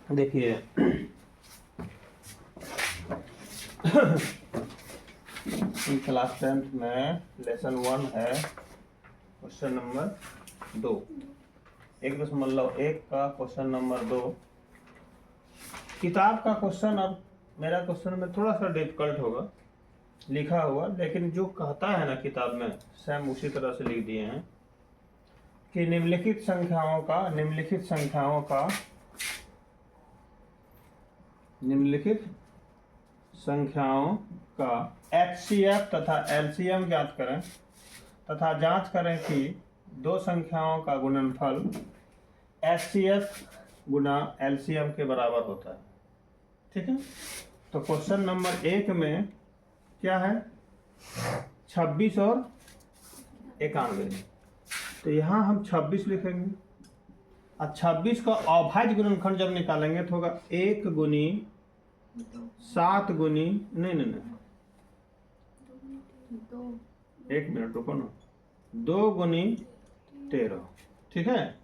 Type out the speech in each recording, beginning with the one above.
देखिए class 10th में lesson 1 है क्वेश्चन नंबर 2, 1.1 का क्वेश्चन नंबर 2। किताब का क्वेश्चन और मेरा क्वेश्चन में थोड़ा सा डिफिकल्ट होगा लिखा हुआ, लेकिन जो कहता है ना किताब में सेम उसी तरह से लिख दिए हैं कि निम्नलिखित संख्याओं का HCF तथा LCM ज्ञात करें तथा जांच करें कि दो संख्याओं का गुणनफल HCF गुना LCM के बराबर होता है। ठीक है, तो क्वेश्चन नंबर 1 में क्या है, 26 और 91। तो यहाँ हम 26 लिखेंगे और 26 का अभाज्य गुणनखंड जब निकालेंगे तो होगा 1 गुनी 7 गुनी नहीं, 1 मिनट रुको ना, 2 गुनी 13। ठीक है,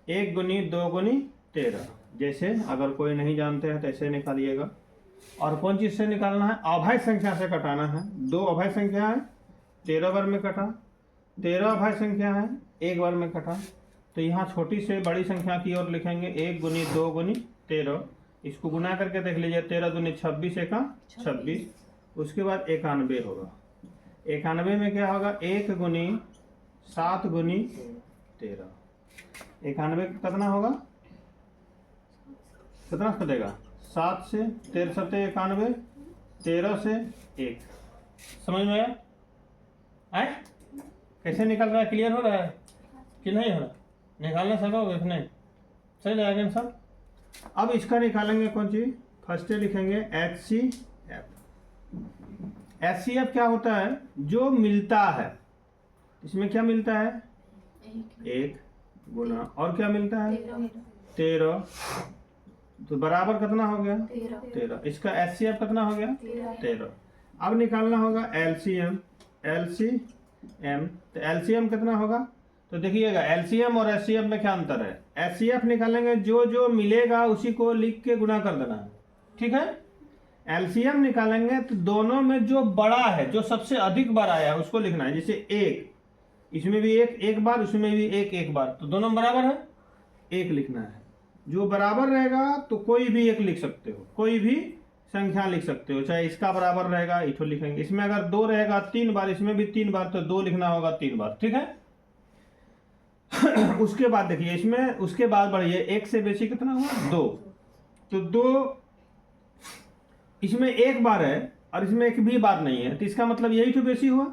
1 गुनी 2 गुनी 13। जैसे अगर कोई नहीं जानते हैं तो ऐसे निकालिएगा। और कौन चीज से निकालना है, अभाज्य संख्या से कटाना है। 2 अभाज्य संख्या है, 13 बार में कटा। 13 अभाज्य संख्या है, 1 बार में कटा। तो यहाँ छोटी से बड़ी संख्या की ओर लिखेंगे 1 गुनी 2 गुनी 13। इसको गुना करके देख लीजिए, 13 दुनी 26 एका 26। उसके बाद 91 होगा। 91 में क्या होगा, 1 गुनी 7 गुनी 13। 91 कितना होगा, कितना कटेगा, 7 से 13 सत्ते 91, 13 से 1। समझ में आया? कैसे निकल रहा है, क्लियर हो रहा है कि नहीं हो रहा? निकालना सकोगे कि नहीं? सही जाएगा सब। अब इसका निकालेंगे कौन चीज, फर्स्ट लिखेंगे HCF। HCF क्या होता है, जो मिलता है, इसमें क्या मिलता है, 1 गुना और क्या मिलता है 13, तो बराबर कितना हो गया 13। इसका HCF कितना हो गया 13। अब निकालना होगा LCM। तो LCM कितना होगा, तो देखिएगा LCM और HCF में क्या अंतर है। HCF निकालेंगे जो जो मिलेगा उसी को लिख के गुना कर देना है। ठीक है, LCM निकालेंगे तो दोनों में जो बड़ा है, जो सबसे अधिक बार आया है उसको लिखना है। जैसे 1, इसमें भी 1 बार, उसमें भी 1 बार, तो दोनों बराबर है, 1 लिखना है। जो बराबर रहेगा तो कोई भी 1 लिख सकते हो, कोई भी संख्या लिख सकते हो। चाहे इसका बराबर रहेगा इठो लिखेंगे, इसमें अगर 2 रहेगा 3 बार, इसमें भी 3 बार, तो 2 लिखना होगा 3 बार। ठीक है उसके बाद देखिए इसमें, उसके बाद बढ़िए 1 से बेसी कितना हुआ 2, तो 2 इसमें 1 बार है और इसमें 1 भी बार नहीं है, तो इसका मतलब यही तो बेसी हुआ।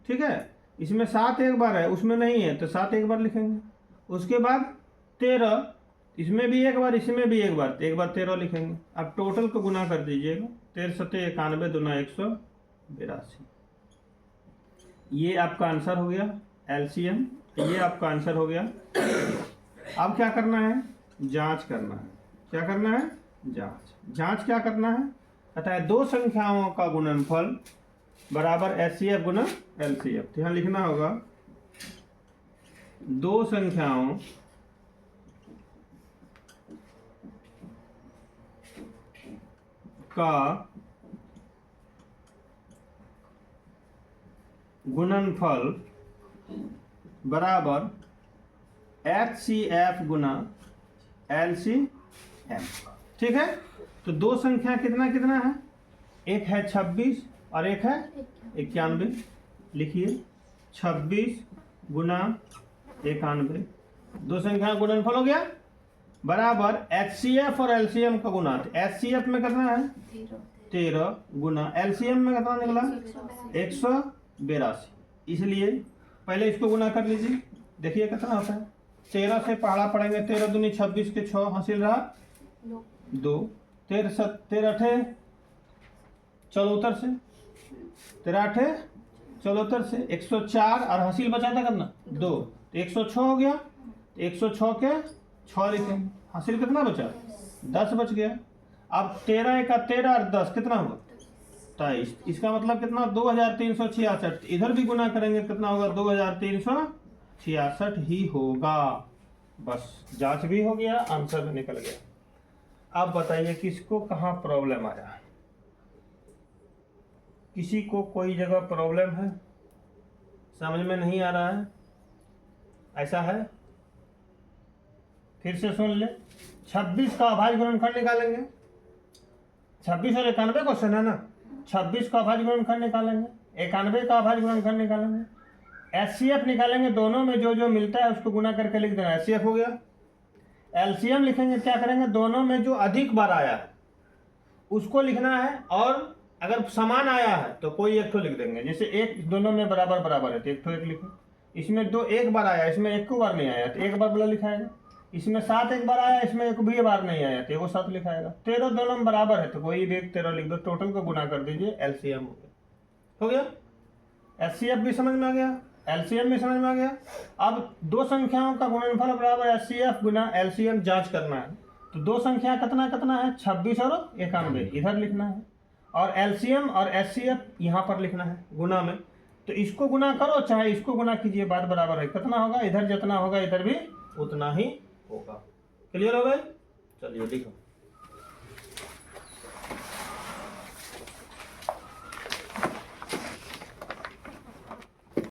ठीक है, इसमें 7 1 बार है, उसमें नहीं है, तो 7 1 बार लिखेंगे। उसके बाद 13, इसमें भी 1 बार, इसमें भी 1 बार, तो 1 बार 13 लिखेंगे। अब टोटल को गुना कर दीजिएगा, 13 सत्ते 91 दूना 182। ये आपका आंसर हो गया LCM, ये आपका आंसर हो गया। अब क्या करना है, जांच करना है। क्या करना है, जांच क्या करना है, कहता है दो संख्याओं का गुणनफल बराबर HCF गुना LCF। तो यहाँ लिखना होगा दो संख्याओं का गुणनफल बराबर HCF गुना LCM। ठीक है, तो दो संख्या कितना कितना है, एक है 26 और एक है 91। लिखिए 26 गुना 91, दो संख्या गुणनफल हो गया, बराबर HCF और LCM का गुना। HCF में कितना है 13 गुना LCM में कितना निकला 182। इसलिए पहले इसको गुना कर लीजिए, देखिए कितना होता है। 13 से पहाड़ा पड़ेंगे, 13 दूनी 26 के 6 हासिल रहा 2, 13 8 74 से 13 8 74 से 104 और हासिल बचा था करना 2, तो 106 हो गया। 106 के 6 लिखेंगे, हासिल कितना बचा 10 बच गया। अब 13 1 13 और 10 कितना हुआ 23। इसका मतलब कितना 2366। इधर भी गुना करेंगे कितना होगा 2366 ही होगा। बस जांच भी हो गया, आंसर भी निकल गया। अब बताइए किसको कहाँ प्रॉब्लम आया? किसी को कोई जगह प्रॉब्लम है, समझ में नहीं आ रहा है, ऐसा है? फिर से सुन ले। 26 का अभाज्य गुणनखंड निकालेंगे। 26 और 91 क्वेश्चन है ना। 26 का अभाज्य गुणनखंड निकालेंगे, 91 का अभाज्य गुणनखंड निकालेंगे, एचसीएफ निकालेंगे। दोनों में जो जो मिलता है उसको गुना करके लिख देना, एचसीएफ हो गया। एलसीएम लिखेंगे, क्या करेंगे, दोनों में जो अधिक बार आया है उसको लिखना है, और अगर समान आया है तो कोई एक तो लिख देंगे। जैसे एक दोनों में बराबर बराबर है तो एक तो एक लिखे। इसमें 2 एक बार आया, इसमें एक को बार नहीं आया तो एक बार वाला लिखाएगा। इसमें 7 एक बार आया, इसमें एक भी बार नहीं आया तो वो 7 लिखाएगा। 13 दोनों में बराबर है तो कोई भी एक 13 लिख दो, टोटल को गुना कर दीजिए, एलसीएम हो गया। एचसीएफ भी समझ में आ गया, एलसीएम भी समझ में आ गया। अब दो संख्याओं का गुणनफल बराबर एचसीएफ गुना एलसीएम जांच करना है। तो दो संख्या कितना कितना है, 26 और 91 इधर लिखना है, और एलसीएम और एचसीएफ यहाँ पर लिखना है गुना में। तो इसको गुना करो चाहे इसको गुना कीजिए, बात बराबर है। कितना होगा, इधर जितना होगा इधर भी उतना ही होगा। क्लियर हो गए? चलिए लिखो।